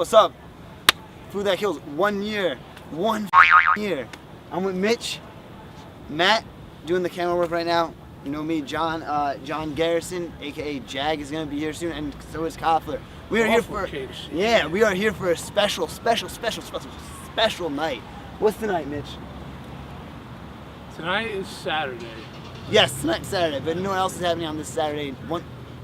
What's up? Food That Kills. 1 year. 1 year. I'm with Mitch, Matt, doing the camera work right now. You know me, John Garrison, aka Jag, is gonna be here soon, and so is Koffler. We are here for we are here for a special night. What's the night, Mitch? Tonight is Saturday. Yes, tonight's Saturday, but you know what else is happening on this Saturday?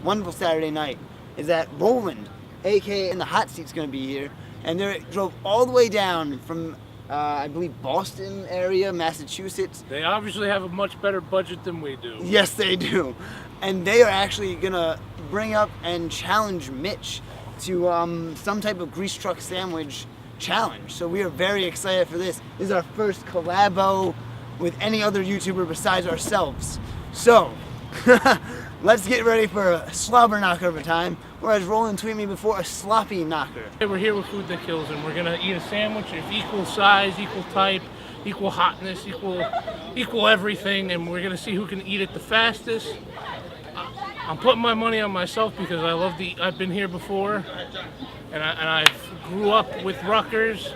Wonderful Saturday night is that Roland, aka in the hot seat's gonna be here, and they drove all the way down from I believe Boston area, Massachusetts. They obviously have a much better budget than we do. Yes, they do. And they are actually gonna bring up and challenge Mitch to some type of grease truck sandwich challenge. So we are very excited for this. This is our first collabo with any other YouTuber besides ourselves. So, let's get ready for a slobber knocker of a time, or as Roland tweeted me before, a sloppy knocker. We're here with Food That Kills, and we're gonna eat a sandwich of equal size, equal type, equal hotness, equal everything, and we're gonna see who can eat it the fastest. I'm putting my money on myself because I've been here before, and I grew up with Rutgers.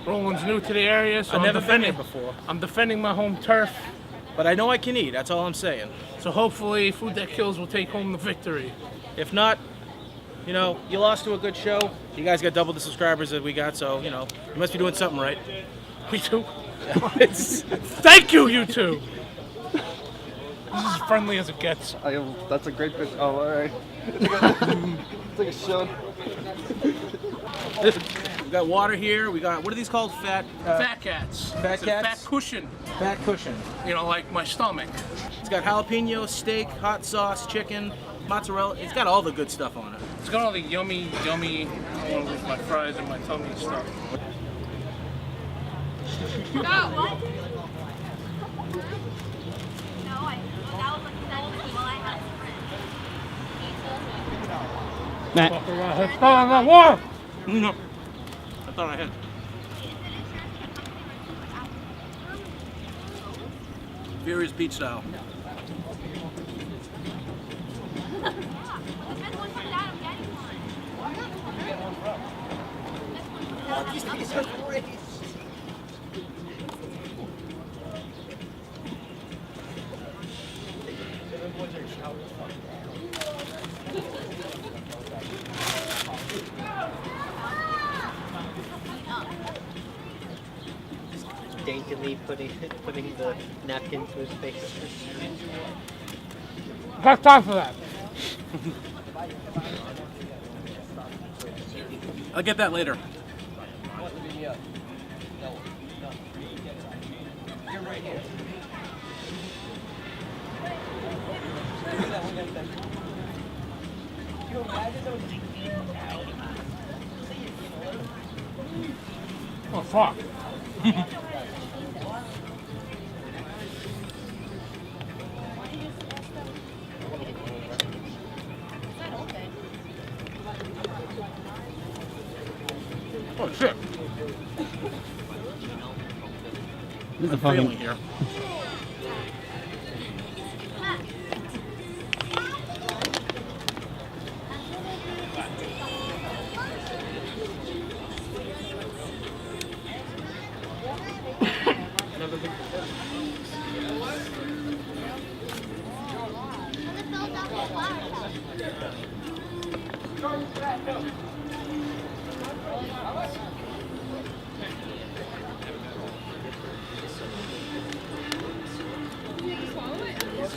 Roland's new to the area, so I've never been here before. I'm defending my home turf. But I know I can eat, that's all I'm saying. So hopefully Food That Kills will take home the victory. If not, you know, you lost to a good show. You guys got double the subscribers that we got, so, you know, you must be doing something right. We do. Thank you, you two. This is as friendly as it gets. That's a great fish. Oh, all right. It's like a show. We got water here. We got, what are these called? Fat cats. Fat It's cats? A fat cushion. Fat cushion. You know, like my stomach. It's got jalapeno, steak, hot sauce, chicken, mozzarella. It's got all the good stuff on it. It's got all the yummy, I don't want to lose my fries and my tummy stuff. Matt. No, I thought I had. Furious Beach style. Daintily putting the napkin to his face. got time for that. I'll get that later. Oh, fuck. Oh, shit. This is a Feeling fucking... here.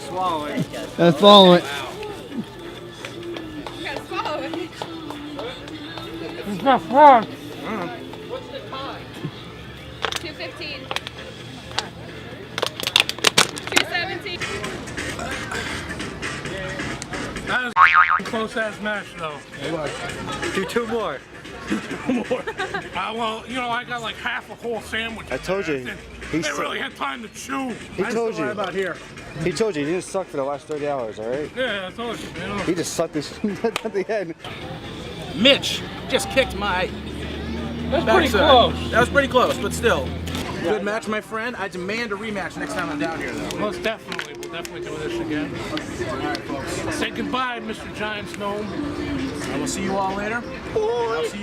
Swallow it. Let's follow it. You gotta swallow it. It's not fun. What's the time? 2:15. 2:17. That was a close-ass match, though. Do two more. Well, you know, I got like half a whole sandwich. I told you. They really had time to chew. He told you. Right about here. He told you. He didn't suck for the last 30 hours, all right? Yeah, I told you, man. He just sucked his at the end. Mitch just kicked my That's pretty backside. close. That was pretty close, but still. Good match, my friend. I demand a rematch next time I'm down here, though. Most definitely. We'll definitely do this again. All right, folks. Say goodbye, Mr. Giant Gnome. I will see you all later. I'll see you